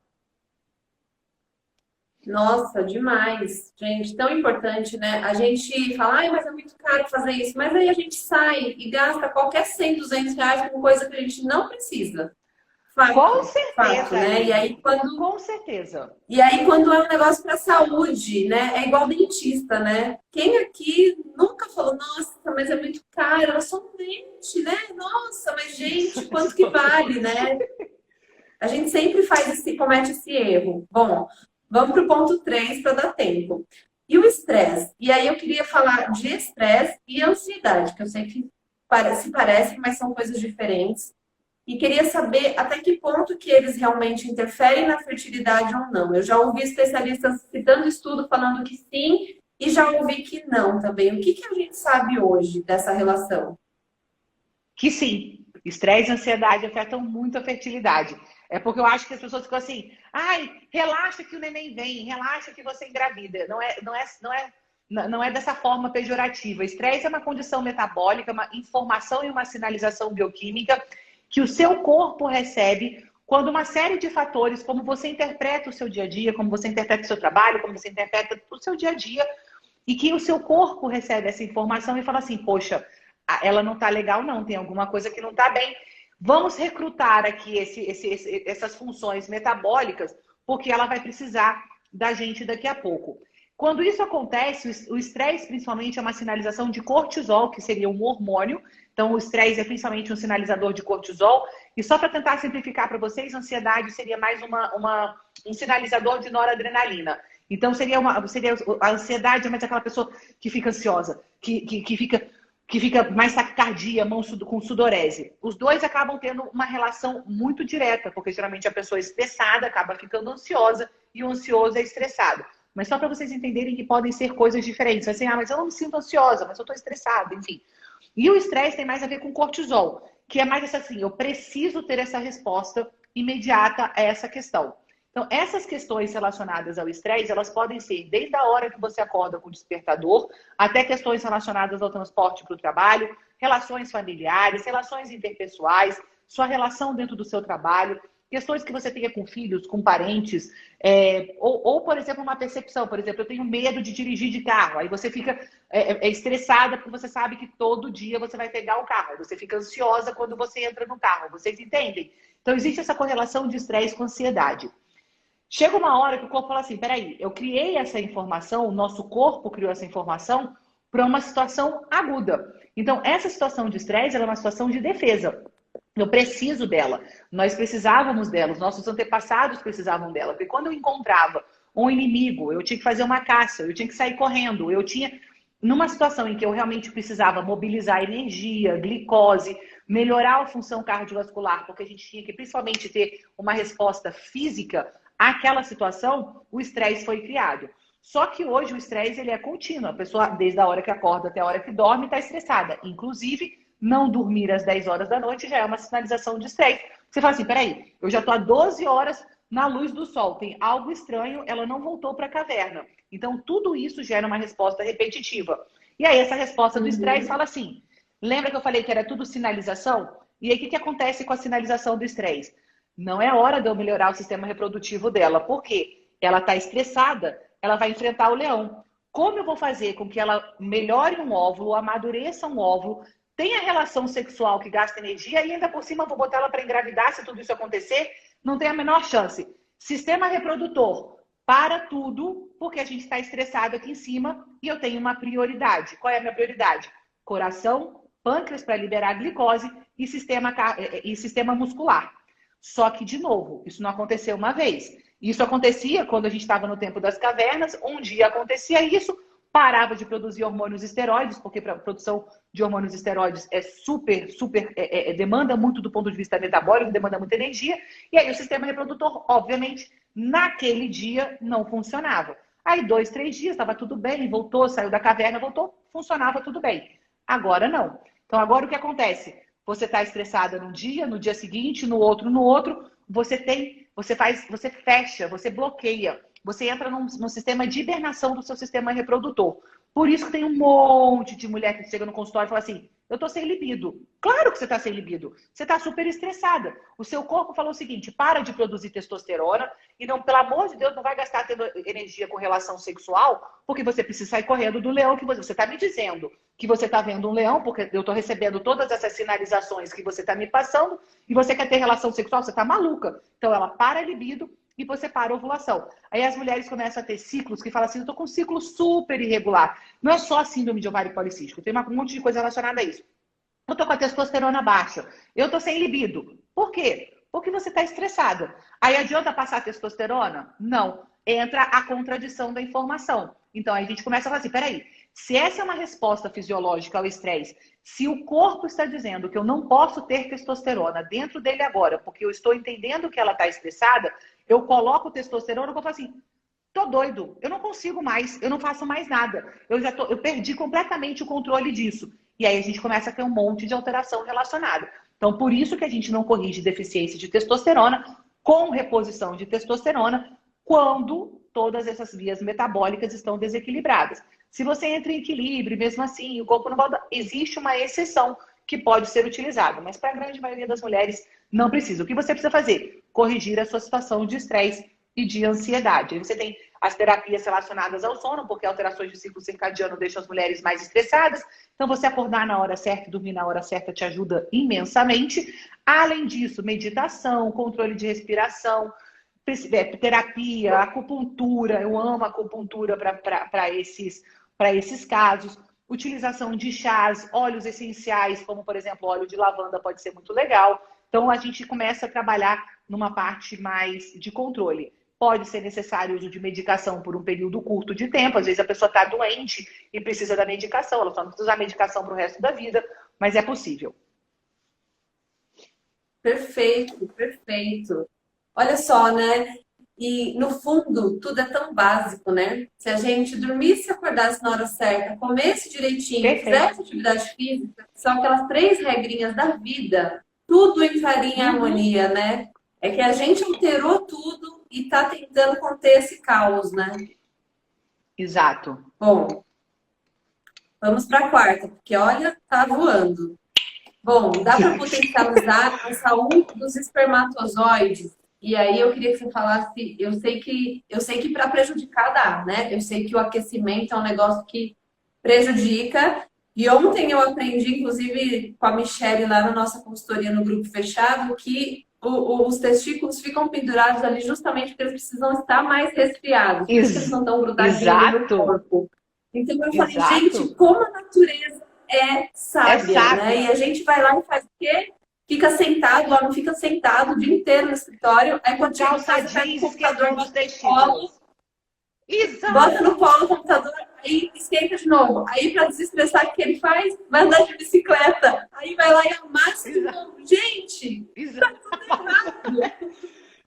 Nossa, demais. Gente, tão importante, né? A gente fala, ai, mas é muito caro fazer isso. Mas aí a gente sai e gasta qualquer 100, 200 reais com coisa que a gente não precisa. Fato, com certeza, fato, né? E aí, com certeza. E aí, quando é um negócio para saúde, né? É igual dentista, né? Quem aqui nunca falou, nossa, mas é muito caro, era só um dente, né? Nossa, mas gente, quanto que vale, né? A gente sempre comete esse erro. Bom, vamos para o ponto 3 para dar tempo. E o estresse? E aí eu queria falar de estresse e ansiedade, que eu sei que se parecem, mas são coisas diferentes. E queria saber até que ponto que eles realmente interferem na fertilidade ou não. Eu já ouvi especialistas citando estudo falando que sim, e já ouvi que não também. O que a gente sabe hoje dessa relação? Que sim, estresse e ansiedade afetam muito a fertilidade. É porque eu acho que as pessoas ficam assim, ai, relaxa que o neném vem, relaxa que você engravida. Não é dessa forma pejorativa. Estresse é uma condição metabólica, uma informação e uma sinalização bioquímica que o seu corpo recebe quando uma série de fatores, como você interpreta o seu dia a dia, como você interpreta o seu trabalho, como você interpreta o seu dia a dia, e que o seu corpo recebe essa informação e fala assim, poxa, ela não tá legal não, tem alguma coisa que não tá bem. Vamos recrutar aqui essas funções metabólicas, porque ela vai precisar da gente daqui a pouco. Quando isso acontece, o estresse principalmente é uma sinalização de cortisol, que seria um hormônio. Então, o estresse é principalmente um sinalizador de cortisol. E só para tentar simplificar para vocês, a ansiedade seria mais um sinalizador de noradrenalina. Então, seria a ansiedade é mais aquela pessoa que fica ansiosa, que fica mais taquicardia, mão com sudorese. Os dois acabam tendo uma relação muito direta, porque geralmente a pessoa estressada acaba ficando ansiosa e o ansioso é estressado. Mas só para vocês entenderem que podem ser coisas diferentes. Assim, mas eu não me sinto ansiosa, mas eu estou estressada, enfim. E o estresse tem mais a ver com cortisol, que é mais assim, eu preciso ter essa resposta imediata a essa questão. Então, essas questões relacionadas ao estresse, elas podem ser desde a hora que você acorda com o despertador, até questões relacionadas ao transporte para o trabalho, relações familiares, relações interpessoais, sua relação dentro do seu trabalho, questões que você tenha com filhos, com parentes, ou, por exemplo, uma percepção. Por exemplo, eu tenho medo de dirigir de carro. Aí você fica estressada porque você sabe que todo dia você vai pegar o carro. Aí você fica ansiosa quando você entra no carro. Vocês entendem? Então, existe essa correlação de estresse com ansiedade. Chega uma hora que o corpo fala assim, peraí, eu criei essa informação, o nosso corpo criou essa informação para uma situação aguda. Então, essa situação de estresse é uma situação de defesa. Eu preciso dela. Nós precisávamos dela. Os nossos antepassados precisavam dela. Porque quando eu encontrava um inimigo, eu tinha que fazer uma caça, eu tinha que sair correndo. Numa situação em que eu realmente precisava mobilizar energia, glicose, melhorar a função cardiovascular, porque a gente tinha que principalmente ter uma resposta física àquela situação, o estresse foi criado. Só que hoje o estresse ele é contínuo. A pessoa, desde a hora que acorda até a hora que dorme, está estressada. Inclusive, não dormir às 10 horas da noite já é uma sinalização de estresse. Você fala assim, peraí, eu já estou há 12 horas na luz do sol, tem algo estranho, ela não voltou para a caverna. Então, tudo isso gera uma resposta repetitiva. E aí, essa resposta do estresse fala assim, lembra que eu falei que era tudo sinalização? E aí, o que acontece com a sinalização do estresse? Não é hora de eu melhorar o sistema reprodutivo dela. Por quê? Ela está estressada, ela vai enfrentar o leão. Como eu vou fazer com que ela melhore um óvulo, amadureça um óvulo, tenha relação sexual que gasta energia e ainda por cima eu vou botar ela para engravidar se tudo isso acontecer? Não tem a menor chance. Sistema reprodutor, para tudo, porque a gente está estressado aqui em cima e eu tenho uma prioridade. Qual é a minha prioridade? Coração, pâncreas para liberar glicose e sistema muscular. Só que, de novo, isso não aconteceu uma vez. Isso acontecia quando a gente estava no tempo das cavernas. Um dia acontecia isso, parava de produzir hormônios esteroides, porque a produção de hormônios esteroides é demanda muito do ponto de vista metabólico, demanda muita energia. E aí o sistema reprodutor, obviamente, naquele dia não funcionava. Aí 2, 3 dias, estava tudo bem, voltou, saiu da caverna, voltou, funcionava tudo bem. Agora não. Então agora o que acontece? Você está estressada num dia, no dia seguinte, no outro, você fecha, você bloqueia, você entra num sistema de hibernação do seu sistema reprodutor. Por isso que tem um monte de mulher que chega no consultório e fala assim, eu tô sem libido. Claro que você tá sem libido. Você tá super estressada. O seu corpo falou o seguinte, para de produzir testosterona e não, pelo amor de Deus, não vai gastar tendo energia com relação sexual, porque você precisa sair correndo do leão que você tá me dizendo que você tá vendo um leão, porque eu tô recebendo todas essas sinalizações que você tá me passando e você quer ter relação sexual, você tá maluca. Então ela para a libido e você para a ovulação. Aí as mulheres começam a ter ciclos que falam assim, eu tô com um ciclo super irregular. Não é só a síndrome de ovário policístico, tem um monte de coisa relacionada a isso. Eu tô com a testosterona baixa, eu tô sem libido. Por quê? Porque você tá estressada. Aí adianta passar a testosterona? Não. Entra a contradição da informação. Então aí a gente começa a falar assim, peraí, se essa é uma resposta fisiológica ao estresse, se o corpo está dizendo que eu não posso ter testosterona dentro dele agora, porque eu estou entendendo que ela está estressada, eu coloco testosterona, eu vou falar assim, tô doido, eu não consigo mais, eu não faço mais nada. Eu perdi completamente o controle disso. E aí a gente começa a ter um monte de alteração relacionada. Então, por isso que a gente não corrige deficiência de testosterona com reposição de testosterona quando todas essas vias metabólicas estão desequilibradas. Se você entra em equilíbrio, mesmo assim, o corpo não volta, existe uma exceção que pode ser utilizada, mas para a grande maioria das mulheres não precisa. O que você precisa fazer? Corrigir a sua situação de estresse e de ansiedade. Aí você tem as terapias relacionadas ao sono, porque alterações de ciclo circadiano deixam as mulheres mais estressadas. Então, você acordar na hora certa e dormir na hora certa te ajuda imensamente. Além disso, meditação, controle de respiração, terapia, acupuntura. Eu amo acupuntura para esses casos. Utilização de chás, óleos essenciais, como, por exemplo, óleo de lavanda pode ser muito legal. Então, a gente começa a trabalhar numa parte mais de controle. Pode ser necessário o uso de medicação por um período curto de tempo. Às vezes a pessoa está doente e precisa da medicação. Ela só não precisa usar medicação para o resto da vida, mas é possível. Perfeito, perfeito. Olha só, né? E no fundo, tudo é tão básico, né? Se a gente dormisse e acordasse na hora certa, comesse direitinho, fizesse atividade física, são aquelas 3 regrinhas da vida, tudo entraria em harmonia, né? É que a gente alterou tudo e tá tentando conter esse caos, né? Exato. Bom, vamos para a quarta, porque olha, tá voando. Bom, dá para potencializar a saúde dos espermatozoides. E aí eu queria que você falasse, eu sei que para prejudicar dá, né? Eu sei que o aquecimento é um negócio que prejudica. E ontem eu aprendi, inclusive com a Michelle lá na nossa consultoria no grupo fechado, que os testículos ficam pendurados ali justamente porque eles precisam estar mais resfriados. Por isso que eles não estão grudadinhos no corpo. Então eu falei, gente, como a natureza é sábia, né? E a gente vai lá e faz o quê? Fica sentado, lá não fica sentado o dia inteiro no escritório. Aí quando chega o pega o computador no colo, bota no colo o computador, aí esquenta de novo. Aí para desestressar, o que ele faz? Vai andar de bicicleta. Aí vai lá e amassa de novo. Gente, tá tudo errado.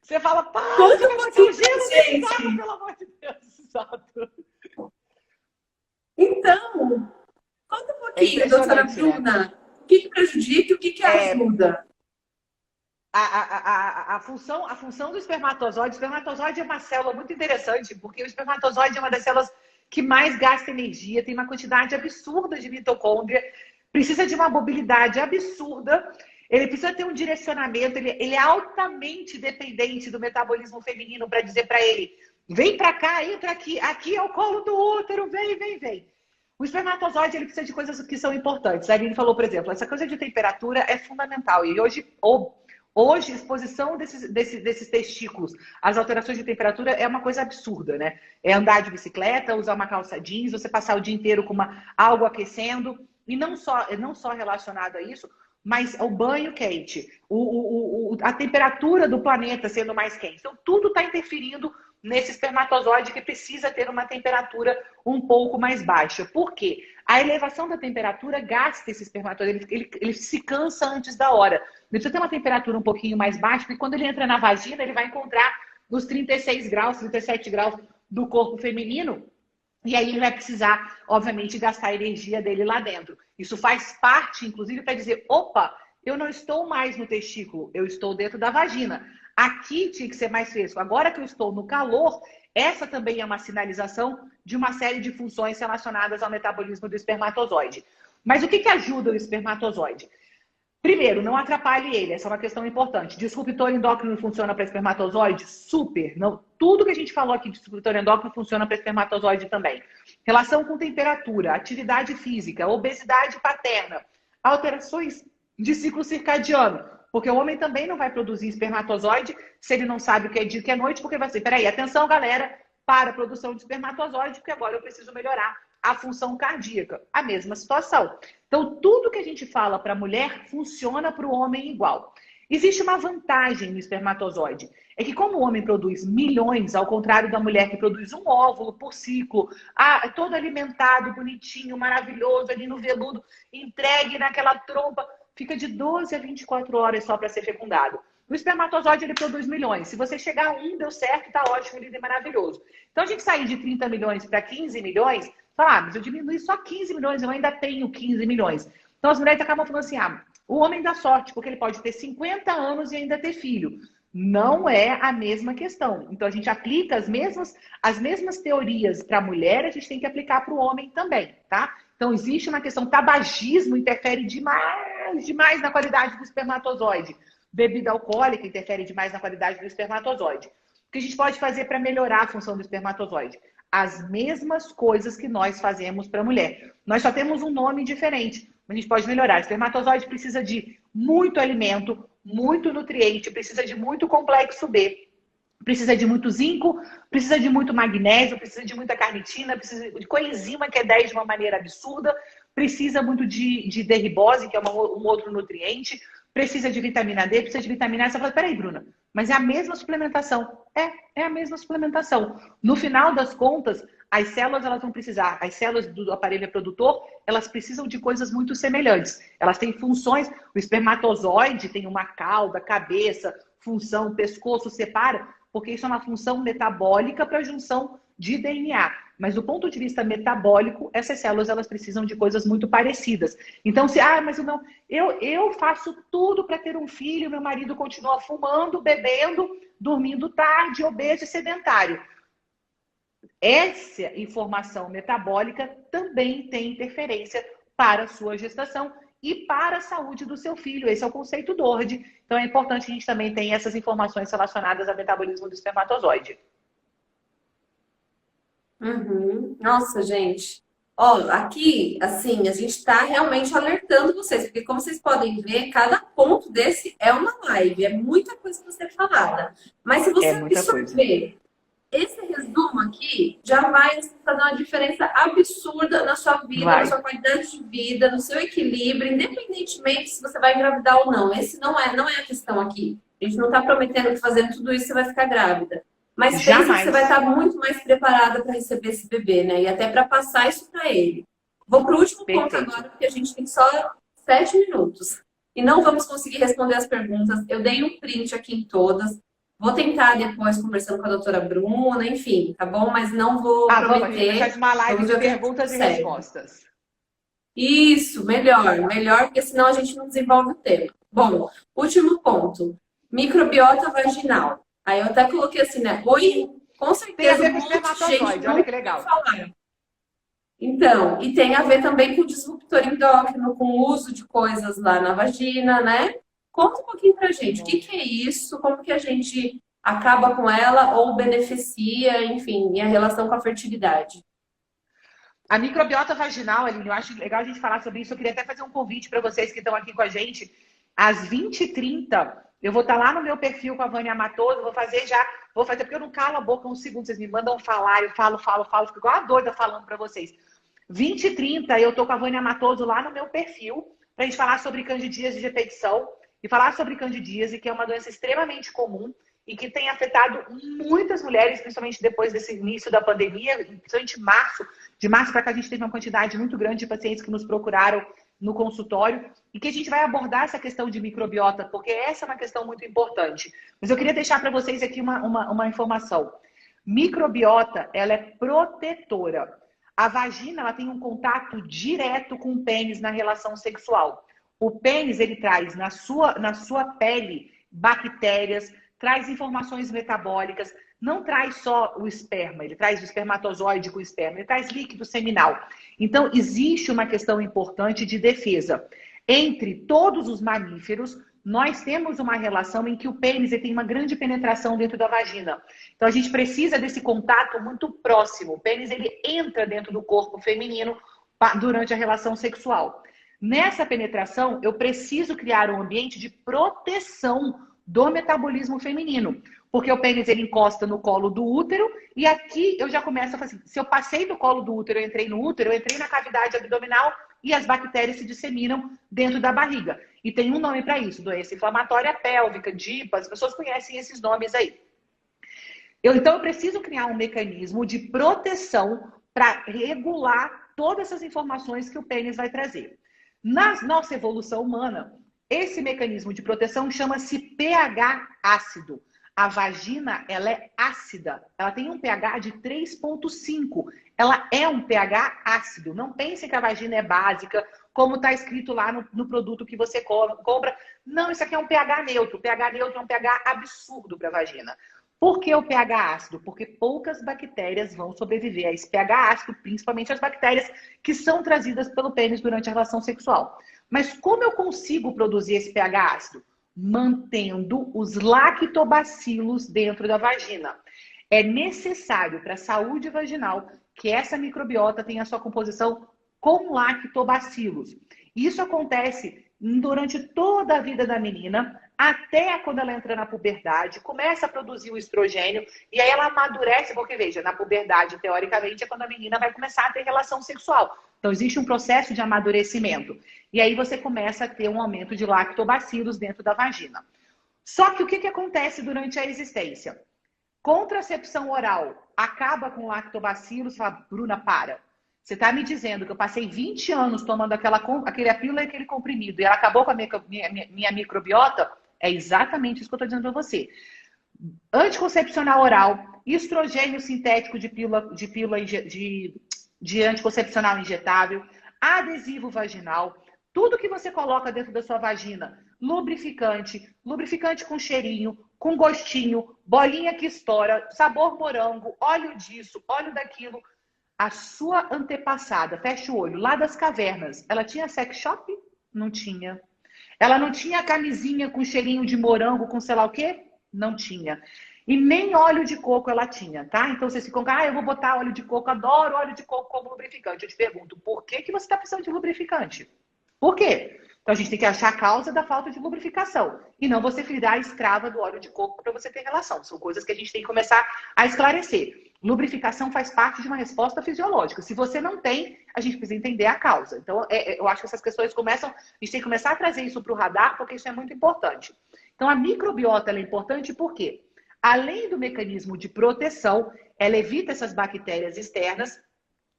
Você fala, para, conta um pouquinho, gente. Pelo amor de Deus. Exato. Então, conta um pouquinho, doutora Bruna. O que prejudica e o que ajuda? A função do espermatozoide. O espermatozoide é uma célula muito interessante, porque o espermatozoide é uma das células que mais gasta energia, tem uma quantidade absurda de mitocôndria, precisa de uma mobilidade absurda. Ele precisa ter um direcionamento, ele é altamente dependente do metabolismo feminino para dizer para ele, vem para cá, entra aqui, aqui é o colo do útero, vem, vem, vem. O espermatozoide, ele precisa de coisas que são importantes. A Aline falou, por exemplo, essa coisa de temperatura é fundamental. E hoje a exposição desses testículos às alterações de temperatura é uma coisa absurda, né? É andar de bicicleta, usar uma calça jeans, você passar o dia inteiro com algo aquecendo. E não só relacionado a isso, mas o banho quente, a temperatura do planeta sendo mais quente. Então, tudo está interferindo nesse espermatozoide que precisa ter uma temperatura um pouco mais baixa. Por quê? A elevação da temperatura gasta esse espermatozoide, ele se cansa antes da hora. Ele precisa ter uma temperatura um pouquinho mais baixa, porque quando ele entra na vagina, ele vai encontrar os 36 graus, 37 graus do corpo feminino, e aí ele vai precisar, obviamente, gastar a energia dele lá dentro. Isso faz parte, inclusive, para dizer, opa, eu não estou mais no testículo, eu estou dentro da vagina. Aqui tinha que ser mais fresco. Agora que eu estou no calor, essa também é uma sinalização de uma série de funções relacionadas ao metabolismo do espermatozoide. Mas o que ajuda o espermatozoide? Primeiro, não atrapalhe ele, essa é uma questão importante. Disruptor endócrino funciona para espermatozoide? Super. Não, tudo que a gente falou aqui de disruptor endócrino funciona para espermatozoide também. Relação com temperatura, atividade física, obesidade paterna, alterações de ciclo circadiano. Porque o homem também não vai produzir espermatozoide se ele não sabe o que é dia e o que é noite, porque vai ser, peraí, atenção galera, para a produção de espermatozoide, porque agora eu preciso melhorar a função cardíaca. A mesma situação. Então, tudo que a gente fala para a mulher funciona para o homem igual. Existe uma vantagem no espermatozoide. É que como o homem produz milhões, ao contrário da mulher que produz um óvulo por ciclo, todo alimentado, bonitinho, maravilhoso, ali no veludo, entregue naquela trompa, fica de 12 a 24 horas só para ser fecundado. O espermatozoide, ele produz milhões. Se você chegar a um, deu certo, tá ótimo, lindo e maravilhoso. Então, a gente sair de 30 milhões para 15 milhões, fala, mas eu diminui só 15 milhões, eu ainda tenho 15 milhões. Então, as mulheres acabam falando assim, o homem dá sorte, porque ele pode ter 50 anos e ainda ter filho. Não é a mesma questão. Então, a gente aplica as mesmas teorias para a mulher, a gente tem que aplicar para o homem também, tá? Então, existe uma questão, tabagismo interfere demais na qualidade do espermatozoide. Bebida alcoólica interfere demais na qualidade do espermatozoide. O que a gente pode fazer para melhorar a função do espermatozoide? As mesmas coisas que nós fazemos para a mulher. Nós só temos um nome diferente, mas a gente pode melhorar. O espermatozoide precisa de muito alimento, muito nutriente, precisa de muito complexo B, precisa de muito zinco, precisa de muito magnésio, precisa de muita carnitina, precisa de coenzima, que é 10 de uma maneira absurda, precisa muito de derribose, que é um outro nutriente, precisa de vitamina D, precisa de vitamina E. Você fala, peraí, Bruna, mas é a mesma suplementação. É a mesma suplementação. No final das contas, as células elas vão precisar, as células do aparelho reprodutor, elas precisam de coisas muito semelhantes. Elas têm funções, o espermatozoide tem uma cauda, cabeça, função, pescoço, separa, porque isso é uma função metabólica para a junção de DNA. Mas do ponto de vista metabólico, essas células elas precisam de coisas muito parecidas. Então, mas eu faço tudo para ter um filho, meu marido continua fumando, bebendo, dormindo tarde, obeso e sedentário. Essa informação metabólica também tem interferência para a sua gestação e para a saúde do seu filho. Esse é o conceito DORD. Então, é importante que a gente também tenha essas informações relacionadas ao metabolismo do espermatozoide. Uhum. Nossa, gente. Ó, aqui, assim, a gente está realmente alertando vocês, porque como vocês podem ver, cada ponto desse é uma live, é muita coisa para ser falada. Mas se você absorver esse resumo aqui, já vai fazer uma diferença absurda na sua vida, na sua qualidade de vida, no seu equilíbrio, independentemente se você vai engravidar ou não. Esse não é a questão aqui. A gente não está prometendo que fazendo tudo isso você vai ficar grávida. Mas pensa que você vai estar muito mais preparada para receber esse bebê, né? E até para passar isso para ele. Vou para o último ponto agora, porque a gente tem só 7 minutos. E não vamos conseguir responder as perguntas. Eu dei um print aqui em todas. Vou tentar depois, conversando com a doutora Bruna, enfim, tá bom? Mas não vou prometer. Vamos uma live de perguntas e respostas. Isso, melhor, porque senão a gente não desenvolve o tema. Bom, último ponto. Microbiota vaginal. Aí eu até coloquei assim, né? Oi, com certeza tem a ver com espermatozoide, olha que legal. Falar. Então, e tem a ver também com o disruptor endócrino, com o uso de coisas lá na vagina, né? Conta um pouquinho pra gente, o que que é isso? Como que a gente acaba com ela ou beneficia, enfim, e a relação com a fertilidade? A microbiota vaginal, Aline, eu acho legal a gente falar sobre isso. Eu queria até fazer um convite para vocês que estão aqui com a gente. Às 20h30, eu vou estar lá no meu perfil com a Vânia Matoso. Vou fazer porque eu não calo a boca um segundo. Vocês me mandam falar, eu falo, fico igual a doida falando para vocês. 20h30, eu tô com a Vânia Matoso lá no meu perfil para a gente falar sobre candidíase de repetição e falar sobre candidíase, que é uma doença extremamente comum e que tem afetado muitas mulheres, principalmente depois desse início da pandemia, principalmente março. De março para cá, a gente teve uma quantidade muito grande de pacientes que nos procuraram no consultório e que a gente vai abordar essa questão de microbiota, porque essa é uma questão muito importante. Mas eu queria deixar para vocês aqui uma informação. Microbiota, ela é protetora. A vagina, ela tem um contato direto com o pênis na relação sexual. O pênis, ele traz na sua pele bactérias, traz informações metabólicas, não traz só o esperma, ele traz o espermatozoide com o esperma, ele traz líquido seminal. Então, existe uma questão importante de defesa. Entre todos os mamíferos, nós temos uma relação em que o pênis tem uma grande penetração dentro da vagina. Então, a gente precisa desse contato muito próximo. O pênis, ele entra dentro do corpo feminino durante a relação sexual. Nessa penetração, eu preciso criar um ambiente de proteção do metabolismo feminino. Porque o pênis, ele encosta no colo do útero e aqui eu já começo a fazer assim, se eu passei do colo do útero, eu entrei no útero, eu entrei na cavidade abdominal e as bactérias se disseminam dentro da barriga. E tem um nome para isso, doença inflamatória pélvica, DIPA, as pessoas conhecem esses nomes aí. Então eu preciso criar um mecanismo de proteção para regular todas essas informações que o pênis vai trazer. Na nossa evolução humana, esse mecanismo de proteção chama-se pH ácido. A vagina, ela é ácida. Ela tem um pH de 3,5. Ela é um pH ácido. Não pense que a vagina é básica, como está escrito lá no produto que você compra. Não, isso aqui é um pH neutro. O pH neutro é um pH absurdo para a vagina. Por que o pH ácido? Porque poucas bactérias vão sobreviver a esse pH ácido, principalmente as bactérias que são trazidas pelo pênis durante a relação sexual. Mas como eu consigo produzir esse pH ácido? Mantendo os lactobacilos dentro da vagina. É necessário para a saúde vaginal que essa microbiota tenha sua composição com lactobacilos. Isso acontece durante toda a vida da menina, até quando ela entra na puberdade, começa a produzir o estrogênio e aí ela amadurece, porque veja, na puberdade, teoricamente, é quando a menina vai começar a ter relação sexual. Então, existe um processo de amadurecimento. E aí você começa a ter um aumento de lactobacilos dentro da vagina. Só que o que acontece durante a existência? Contracepção oral acaba com lactobacilos, fala, Bruna, para. Você está me dizendo que eu passei 20 anos tomando aquela pílula e aquele comprimido e ela acabou com a minha microbiota? É exatamente isso que eu estou dizendo para você. Anticoncepcional oral, estrogênio sintético de anticoncepcional injetável, adesivo vaginal, tudo que você coloca dentro da sua vagina, lubrificante com cheirinho, com gostinho, bolinha que estoura, sabor morango, óleo disso, óleo daquilo. A sua antepassada, fecha o olho, lá das cavernas, ela tinha sex shop? Não tinha. Ela não tinha camisinha com cheirinho de morango, com sei lá o quê? Não tinha. E nem óleo de coco ela tinha, tá? Então vocês ficam, eu vou botar óleo de coco, adoro óleo de coco como lubrificante. Eu te pergunto, por que você está precisando de lubrificante? Por quê? Então a gente tem que achar a causa da falta de lubrificação. E não você virar a escrava do óleo de coco para você ter relação. São coisas que a gente tem que começar a esclarecer. Lubrificação faz parte de uma resposta fisiológica. Se você não tem, a gente precisa entender a causa. Então, eu acho que essas questões a gente tem que começar a trazer isso para o radar, porque isso é muito importante. Então, a microbiota ela é importante por quê? Além do mecanismo de proteção, ela evita essas bactérias externas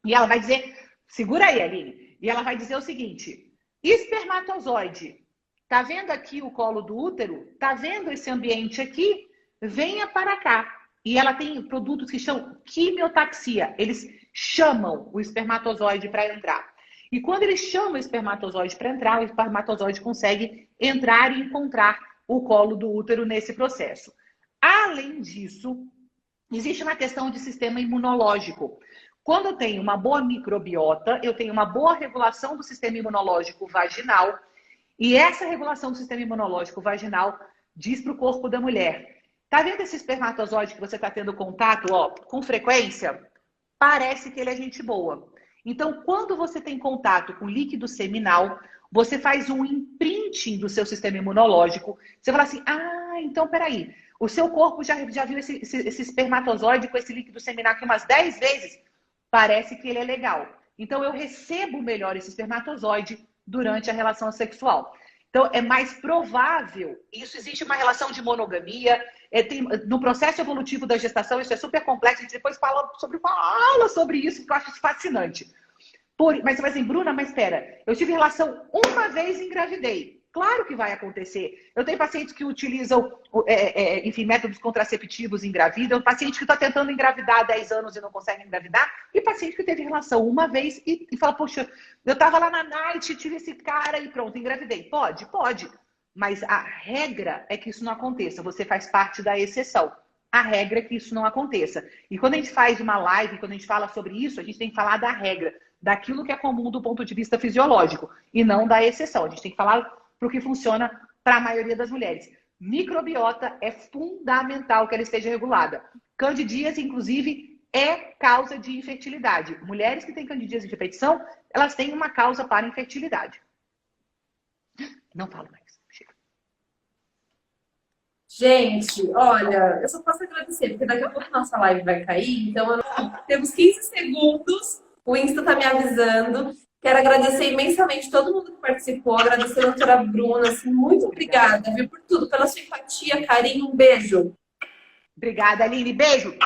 e ela vai dizer, segura aí, Aline, e ela vai dizer o seguinte, espermatozoide, tá vendo aqui o colo do útero? Tá vendo esse ambiente aqui? Venha para cá. E ela tem produtos que chamam quimiotaxia. Eles chamam o espermatozoide para entrar. E quando eles chamam o espermatozoide para entrar, o espermatozoide consegue entrar e encontrar o colo do útero nesse processo. Além disso, existe uma questão de sistema imunológico. Quando eu tenho uma boa microbiota, eu tenho uma boa regulação do sistema imunológico vaginal E essa regulação do sistema imunológico vaginal diz para o corpo da mulher: tá vendo esse espermatozoide que você está tendo contato, ó, com frequência? Parece que ele é gente boa. Então, quando você tem contato com líquido seminal, você faz um imprinting do seu sistema imunológico. Você fala assim, então peraí, o seu corpo já viu esse espermatozoide com esse líquido seminal aqui umas 10 vezes? Parece que ele é legal. Então, eu recebo melhor esse espermatozoide durante a relação sexual. Então, é mais provável, isso existe uma relação de monogamia, no processo evolutivo da gestação, isso é super complexo, a gente depois fala sobre uma aula sobre isso, que eu acho fascinante. Mas você vai assim, Bruna, mas espera, eu tive relação uma vez e engravidei. Claro que vai acontecer. Eu tenho pacientes que utilizam, enfim, métodos contraceptivos e engravidam, paciente que está tentando engravidar há 10 anos e não consegue engravidar, e paciente que teve relação uma vez e fala, poxa, eu estava lá na night, tive esse cara e pronto, engravidei. Pode, pode. Mas a regra é que isso não aconteça. Você faz parte da exceção. A regra é que isso não aconteça. E quando a gente faz uma live, quando a gente fala sobre isso, a gente tem que falar da regra, daquilo que é comum do ponto de vista fisiológico, e não da exceção. A gente tem que falar para o que funciona para a maioria das mulheres. Microbiota é fundamental que ela esteja regulada. Candidíase, inclusive, é causa de infertilidade. Mulheres que têm candidíase de repetição, elas têm uma causa para infertilidade. Não falo mais. Chega. Gente, olha, eu só posso agradecer, porque daqui a pouco a nossa live vai cair, então temos 15 segundos, o Insta tá me avisando. Quero agradecer imensamente todo mundo que participou, agradecer a doutora Bruna, assim, muito obrigada, viu, por tudo, pela sua empatia, carinho, um beijo. Obrigada, Aline, beijo.